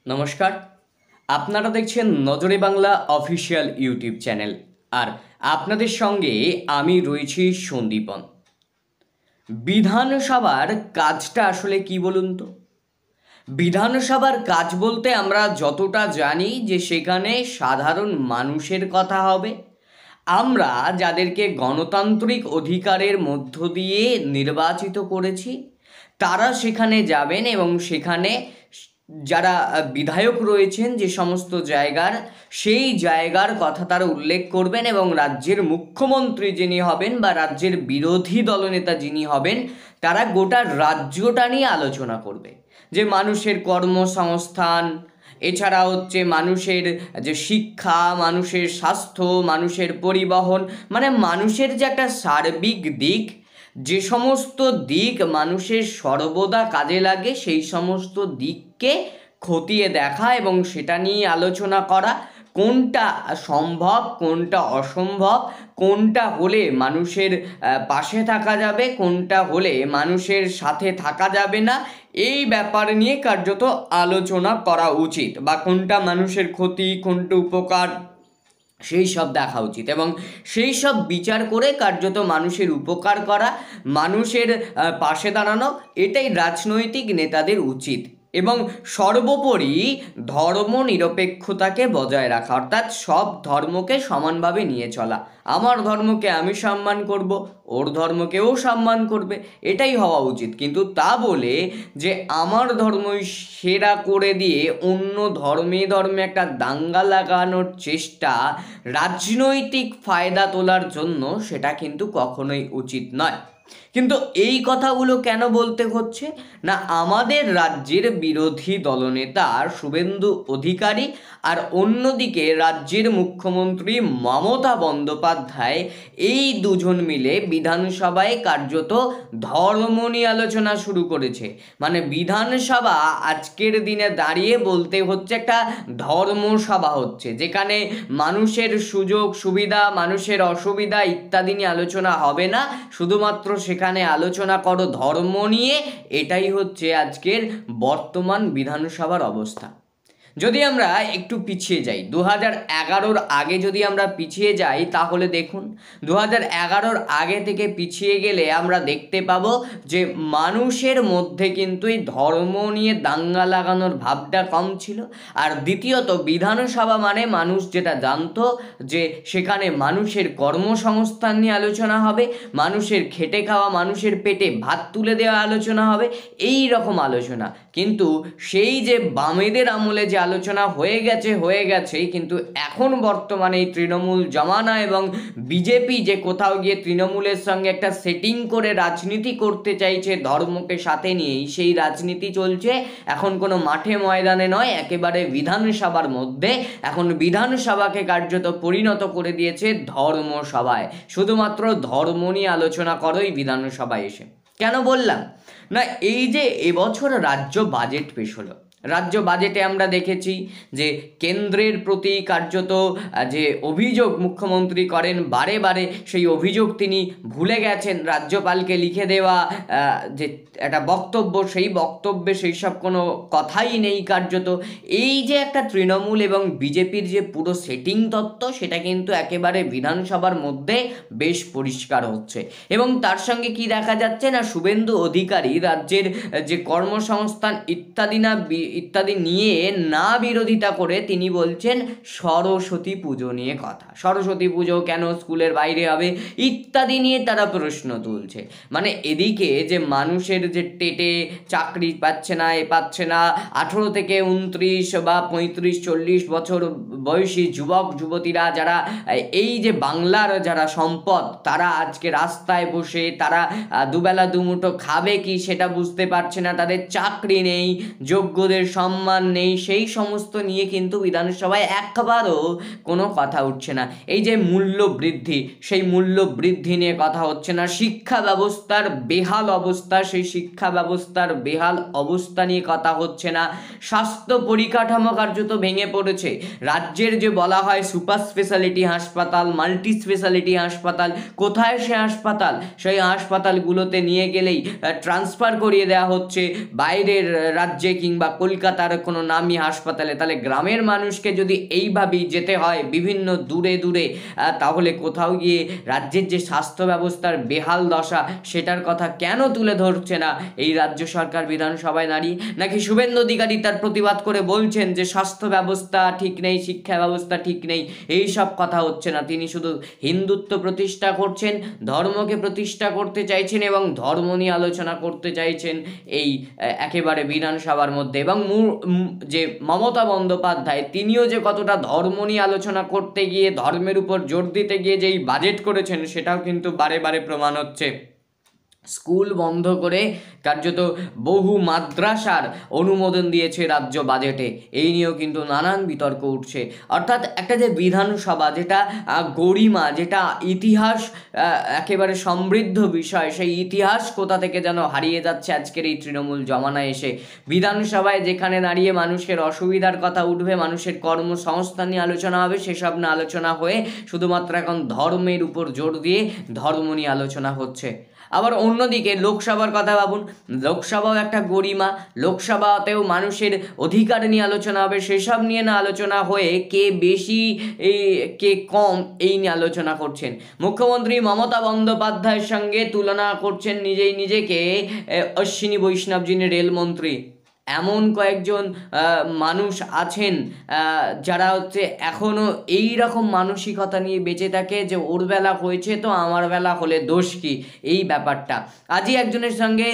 নমস্কার। আপনারা দেখছেন নজরে বাংলা অফিসিয়াল ইউটিউব চ্যানেল, আর আপনাদের সঙ্গে আমি রয়েছি সন্দীপন। বিধানসভার কাজটা আসলে কি বলুন তো? বিধানসভার কাজ বলতে আমরা যতটা জানি যে সেখানে সাধারণ মানুষের কথা হবে। আমরা যাদেরকে গণতান্ত্রিক অধিকারের মধ্য দিয়ে নির্বাচিত করেছি তারা সেখানে যাবেন এবং সেখানে যারা বিধায়ক রয়েছেন যে সমস্ত জায়গার, সেই জায়গার কথা তারা উল্লেখ করবেন এবং রাজ্যের মুখ্যমন্ত্রী যিনি হবেন বা রাজ্যের বিরোধী দলনেতা যিনি হবেন তারা গোটা রাজ্যটা নিয়ে আলোচনা করবে। যে মানুষের কর্মসংস্থান, এছাড়া হচ্ছে মানুষের যে শিক্ষা, মানুষের স্বাস্থ্য, মানুষের পরিবহন, মানে মানুষের যে একটা সার্বিক দিক, যে সমস্ত দিক মানুষের সর্বদা কাজে লাগে সেই সমস্ত দিককে খতিয়ে দেখা এবং সেটা নিয়ে আলোচনা করা। কোনটা সম্ভব, কোনটা অসম্ভব, কোনটা হলে মানুষের পাশে থাকা যাবে, কোনটা হলে মানুষের সাথে থাকা যাবে না, এই ব্যাপার নিয়ে কার্যত আলোচনা করা উচিত। বা কোনটা মানুষের ক্ষতি, কোনটা উপকার, সেই সব দেখা উচিত এবং সেই সব বিচার করে কার্যত মানুষের উপকার করা, মানুষের পাশে দাঁড়ানো, এটাই রাজনৈতিক নেতাদের উচিত। এবং সর্বোপরি ধর্ম নিরপেক্ষতাকে বজায় রাখা, অর্থাৎ সব ধর্মকে সমানভাবে নিয়ে চলা। আমার ধর্মকে আমি সম্মান করব, ওর ধর্মকেও সম্মান করবে, এটাই হওয়া উচিত। কিন্তু তা বলে যে আমার ধর্মই সেরা করে দিয়ে অন্য ধর্মে একটা দাঙ্গা লাগানোর চেষ্টা রাজনৈতিক ফায়দা তোলার জন্য, সেটা কিন্তু কখনোই উচিত নয়। কিন্তু এই কথাগুলো কেন বলতে হচ্ছে না, আমাদের রাজ্যের বিরোধী দলনেতা শুভেন্দু অধিকারী আর অন্যদিকে রাজ্যের মুখ্যমন্ত্রী মমতা বন্দ্যোপাধ্যায়, এই দুজন মিলে বিধানসভায় কার্যত ধর্ম নিয়ে আলোচনা শুরু করেছে। মানে বিধানসভা আজকের দিনে দাঁড়িয়ে বলতে হচ্ছে একটা ধর্মসভা হচ্ছে, যেখানে মানুষের সুযোগ সুবিধা, মানুষের অসুবিধা ইত্যাদি নিয়ে আলোচনা হবে না, শুধুমাত্র সেখানে আলোচনা করো ধর্ম নিয়ে। এটাই হচ্ছে আজকের বর্তমান বিধানসভার অবস্থা। যদি আমরা একটু পিছিয়ে যাই, 2011-র আগে যদি আমরা পিছিয়ে যাই, তাহলে দেখুন 2011-র আগে থেকে পিছিয়ে গেলে আমরা দেখতে পাবো যে মানুষের মধ্যে কিন্তু এই ধর্ম নিয়ে দাঙ্গা লাগানোর ভাবটা কম ছিল। আর দ্বিতীয়ত, বিধানসভা মানে মানুষ যেটা জানতো যে সেখানে মানুষের কর্মসংস্থান নিয়ে আলোচনা হবে, মানুষের খেটে খাওয়া, মানুষের পেটে ভাত তুলে দেওয়া আলোচনা হবে, এই রকম আলোচনা। কিন্তু সেই যে বামেদের আমলে যে আলোচনা হয়ে গেছে, কিন্তু এখন বর্তমানে এই তৃণমূল জমানা এবং বিজেপি যে কোথাও গিয়ে তৃণমূলের সঙ্গে একটা সেটিং করে রাজনীতি করতে চাইছে ধর্মকে সাথে নিয়েই, সেই রাজনীতি চলছে এখন কোনো মাঠে ময়দানে নয়, একেবারে বিধানসভার মধ্যে। এখন বিধানসভাকে কার্যত পরিণত করে দিয়েছে ধর্মসভায়। শুধুমাত্র ধর্ম নিয়ে আলোচনা করোই বিধানসভায় এসে। কেন বললাম না, এই যে এবছর রাজ্য বাজেট পেশ হলো, রাজ্য বাজেটে আমরা দেখেছি যে কেন্দ্রের প্রতি কার্যত যে অভিযোগ মুখ্যমন্ত্রী করেন বারে বারে, সেই অভিযোগ তিনি ভুলে গেছেন রাজ্যপালকে লিখে দেওয়া যে একটা বক্তব্য, সেই বক্তব্যে সেই সব কোনো কথাই নেই কার্যত। এই যে একটা তৃণমূল এবং বিজেপির যে পুরো সেটিং তত্ত্ব, সেটা কিন্তু একেবারে বিধানসভার মধ্যে বেশ পরিষ্কার হচ্ছে। এবং তার সঙ্গে কি দেখা যাচ্ছে না, শুভেন্দু অধিকারী রাজ্যের যে কর্মসংস্থান ইত্যাদি নিয়ে না বিরোধিতা করে তিনি বলছেন সরস্বতী পুজো নিয়ে কথা। সরস্বতী পুজো কেন স্কুলের বাইরে হবে ইত্যাদি নিয়ে তারা প্রশ্ন তুলছে। মানে এদিকে যে মানুষের যে টেটে চাকরি পাচ্ছে না, 18 থেকে 29 বা 35-40 বছর বয়সী যুবক যুবতীরা, যারা এই যে বাংলার যারা সম্পদ, তারা আজকে রাস্তায় বসে তারা দুবেলা দুমুঠো খাবে কি সেটা বুঝতে পারছে না, তাদের চাকরি নেই, যোগ্যদের সম্মান নেই, সেই সমস্ত নিয়ে কিন্তু বিধানসভায় একবারও কোনো কথা উঠছে না। এই যে মূল্য বৃদ্ধি, সেই মূল্য বৃদ্ধি নিয়ে কথা হচ্ছে না। শিক্ষা ব্যবস্থার বেহাল অবস্থা, সেই শিক্ষা ব্যবস্থার বেহাল অবস্থা নিয়ে কথা হচ্ছে না। স্বাস্থ্য পরিকাঠামো কার্যত ভেঙে পড়েছে। রাজ্যের যে বলা হয় সুপার স্পেশালিটি হাসপাতাল, মাল্টি স্পেশালিটি হাসপাতাল, কোথায় সে হাসপাতাল? সেই হাসপাতালগুলোতে নিয়ে গেলেই ট্রান্সফার করিয়ে দেওয়া হচ্ছে বাইরের রাজ্যে কিংবা কলকাতার কোনো নামী হাসপাতালে, তাহলে গ্রামের মানুষকে যদি এইভাবেই যেতে হয় বিভিন্ন দূরে দূরে, তাহলে কোথাও গিয়ে রাজ্যের যে স্বাস্থ্য ব্যবস্থার বেহাল দশা সেটার কথা কেন তুলে ধরছে না এই রাজ্য সরকার বিধানসভায় দাঁড়িয়ে? নাকি শুভেন্দু অধিকারী তার প্রতিবাদ করে বলছেন যে স্বাস্থ্য ব্যবস্থা ঠিক নেই, শিক্ষা ব্যবস্থা ঠিক নেই, এই সব কথা হচ্ছে না, তিনি শুধু হিন্দুত্ব প্রতিষ্ঠা করছেন, ধর্মকে প্রতিষ্ঠা করতে চাইছেন এবং ধর্ম নিয়ে আলোচনা করতে চাইছেন এই একেবারে বিধানসভার মধ্যে। এবং যে মমতা বন্দ্যোপাধ্যায় তিনিও যে কতটা ধর্ম নিয়ে আলোচনা করতে গিয়ে, ধর্মের উপর জোর দিতে গিয়ে যেই বাজেট করেছেন সেটাও কিন্তু বারে বারে প্রমাণ হচ্ছে। স্কুল বন্ধ করে কার্যত বহু মাদ্রাসার অনুমোদন দিয়েছে রাজ্য বাজেটে, এই নিয়েও কিন্তু নানান বিতর্ক উঠছে। অর্থাৎ একটা যে বিধানসভা, যেটা গরিমা, যেটা ইতিহাস একেবারে সমৃদ্ধ বিষয়, সেই ইতিহাস কোথা থেকে যেন হারিয়ে যাচ্ছে আজকের এই তৃণমূল জমানায় এসে। বিধানসভায় যেখানে দাঁড়িয়ে মানুষের অসুবিধার কথা উঠবে, মানুষের কর্মসংস্থান নিয়ে আলোচনা হবে, সেসব না আলোচনা হয়ে শুধুমাত্র এখন ধর্মের উপর জোর দিয়ে ধর্ম নিয়ে আলোচনা হচ্ছে। আবার অন্যদিকে লোকসভার কথা ভাবুন, লোকসভাও একটা গরিমা, লোকসভাতেও মানুষের অধিকার নিয়ে আলোচনা হবে, সেসব নিয়ে না আলোচনা হয়ে কে বেশি কে কম এই নিয়ে আলোচনা করছেন। মুখ্যমন্ত্রী মমতা বন্দ্যোপাধ্যায়ের সঙ্গে তুলনা করছেন নিজেই নিজেকে অশ্বিনী বৈষ্ণব, যিনি রেলমন্ত্রী। এমন কয়েকজন মানুষ আছেন যারা হচ্ছে এখনও এই রকম মানসিকতা নিয়ে বেঁচে থাকে যে ওর বেলা হয়েছে তো আমার বেলা হলে দোষ কি, এই ব্যাপারটা। আজই একজনের সঙ্গে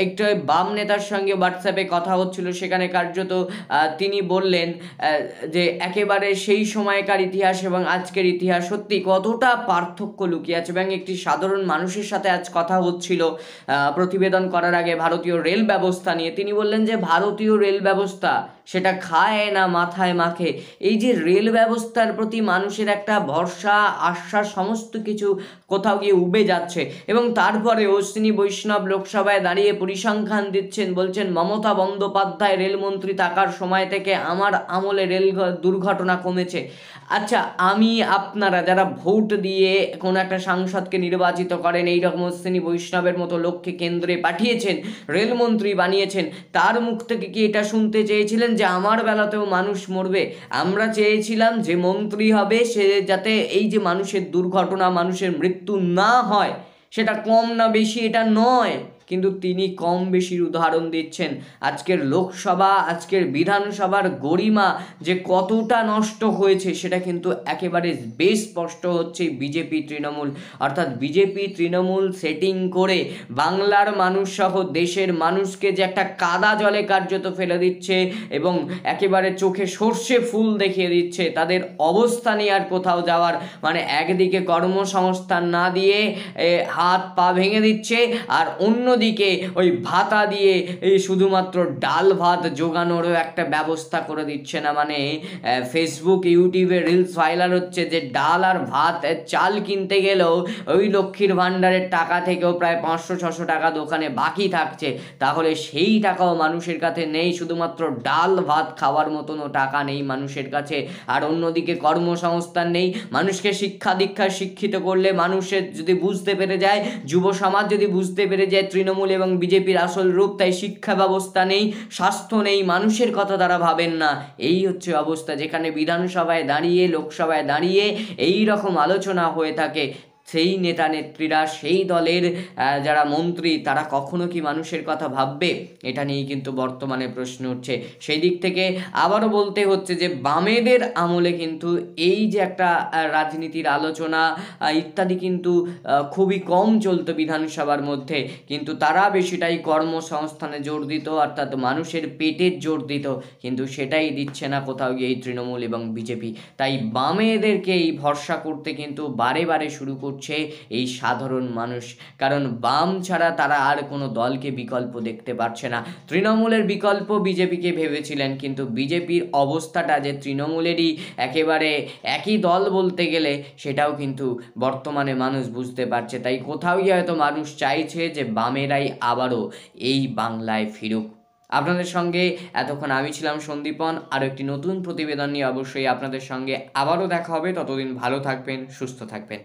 একটু বাম নেতার সঙ্গে হোয়াটসঅ্যাপে কথা হচ্ছিল, সেখানে কার্যত তিনি বললেন যে একেবারে সেই সময়কার ইতিহাস এবং আজকের ইতিহাস সত্যি কতটা পার্থক্য লুকিয়ে আছে। এবং একটি সাধারণ মানুষের সাথে আজ কথা হচ্ছিল প্রতিবেদন করার আগে ভারতীয় রেল ব্যবস্থা নিয়ে। তিনি বললেন যে ভারতীয় রেল ব্যবস্থা সেটা খায় না মাথায় মাখে। এই যে রেল ব্যবস্থার প্রতি মানুষের একটা ভরসা, আশ্বাস, সমস্ত কিছু কোথাও গিয়ে উবে যাচ্ছে। এবং তারপরে অশ্বিনী বৈষ্ণব লোকসভায় দাঁড়িয়ে পরিসংখ্যান দিচ্ছেন, বলছেন মমতা বন্দ্যোপাধ্যায় রেলমন্ত্রী থাকার সময় থেকে আমার আমলে রেল দুর্ঘটনা কমেছে। আচ্ছা, আমি আপনারা যারা ভোট দিয়ে কোনো একটা সাংসদকে নির্বাচিত করেন, এইরকম অশ্বিনী বৈষ্ণবের মতো লোককে কেন্দ্রে পাঠিয়েছেন, রেলমন্ত্রী বানিয়েছেন, তার মুখ থেকে কি এটা শুনতে চেয়েছিলেন যে আমার বেলাতেও মানুষ মরবে? আমরা চেয়েছিলাম যে মন্ত্রী হবে সে যাতে এই যে মানুষের দুর্ঘটনা, মানুষের মৃত্যু না হয়, সেটা কম না বেশি এটা নয়, কিন্তু তিনি কম বেশির উদাহরণ দিচ্ছেন। আজকের লোকসভা, আজকের বিধানসভার গরিমা যে কতটা নষ্ট হয়েছে সেটা কিন্তু একেবারে বেশ স্পষ্ট হচ্ছে বিজেপি তৃণমূল। অর্থাৎ বিজেপি তৃণমূল সেটিং করে বাংলার মানুষ সহ দেশের মানুষকে যে একটা কাদা জলে কার্যত ফেলে দিচ্ছে এবং একেবারে চোখে সর্ষে ফুল দেখিয়ে দিচ্ছে, তাদের অবস্থা নিয়ে আর কোথাও যাওয়ার মানে একদিকে কর্মসংস্থান না দিয়ে হাত পা ভেঙে দিচ্ছে, আর অন্যদিকে ওই ভাতা দিয়ে এই শুধুমাত্র ডাল ভাত জোগানোরও একটা ব্যবস্থা করে দিচ্ছে না। মানে ফেসবুক, ইউটিউবে রিলস ভাইরাল হচ্ছে যে ডাল আর ভাত, চাল কিনতে গেলেও ওই লক্ষ্মীর ভাণ্ডারের টাকা থেকেও প্রায় 500-600 টাকা দোকানে বাকি থাকছে, তাহলে সেই টাকাও মানুষের কাছে নেই, শুধুমাত্র ডাল ভাত খাওয়ার মতনও টাকা নেই মানুষের কাছে। আর অন্যদিকে কর্মসংস্থান নেই। মানুষকে শিক্ষা দীক্ষা শিক্ষিত করলে মানুষের যদি বুঝতে পেরে যায়, যুব সমাজ যদি বুঝতে পেরে যায় তৃণমূল এবং বিজেপির আসল রূপ, তাই শিক্ষা ব্যবস্থা নেই, স্বাস্থ্য নেই, মানুষের কথা তারা ভাবেন না। এই হচ্ছে অবস্থা, যেখানে বিধানসভায় দাঁড়িয়ে, লোকসভায় দাঁড়িয়ে এই রকম আলোচনা হয়ে থাকে, সেই নেতা নেত্রীরা, সেই দলের যারা মন্ত্রী, তারা কখনো কি মানুষের কথা ভাববে? এটা নিয়েই কিন্তু বর্তমানে প্রশ্ন উঠছে। সেই দিক থেকে আবারও বলতে হচ্ছে যে বামেদের আমলে কিন্তু এই যে একটা রাজনীতির আলোচনা ইত্যাদি কিন্তু খুবই কম চলতো বিধানসভার মধ্যে, কিন্তু তারা বেশিটাই কর্মসংস্থানে জোর দিত, অর্থাৎ মানুষের পেটের জোর দিত, কিন্তু সেটাই দিচ্ছে না কোথাও গিয়ে এই তৃণমূল এবং বিজেপি। তাই বামেদেরকে এই ভরসা করতে কিন্তু বারে বারে শুরু করছে এই সাধারণ মানুষ, কারণ বাম ছাড়া তারা আর কোনো দলকে বিকল্প দেখতে পারছে না। তৃণমূলের বিকল্প বিজেপিকে ভেবেছিলেন, কিন্তু বিজেপির অবস্থাটা যে তৃণমূলেরই একেবারে একই দল বলতে গেলে, সেটাও কিন্তু বর্তমানে মানুষ বুঝতে পারছে। তাই কোথাও গিয়ে হয়তো মানুষ চাইছে যে বামেরাই আবারও এই বাংলায় ফিরুক। আপনাদের সঙ্গে এতক্ষণ আমি ছিলাম সন্দীপন। আরও একটি নতুন প্রতিবেদন নিয়ে অবশ্যই আপনাদের সঙ্গে আবারও দেখা হবে। ততদিন ভালো থাকবেন, সুস্থ থাকবেন।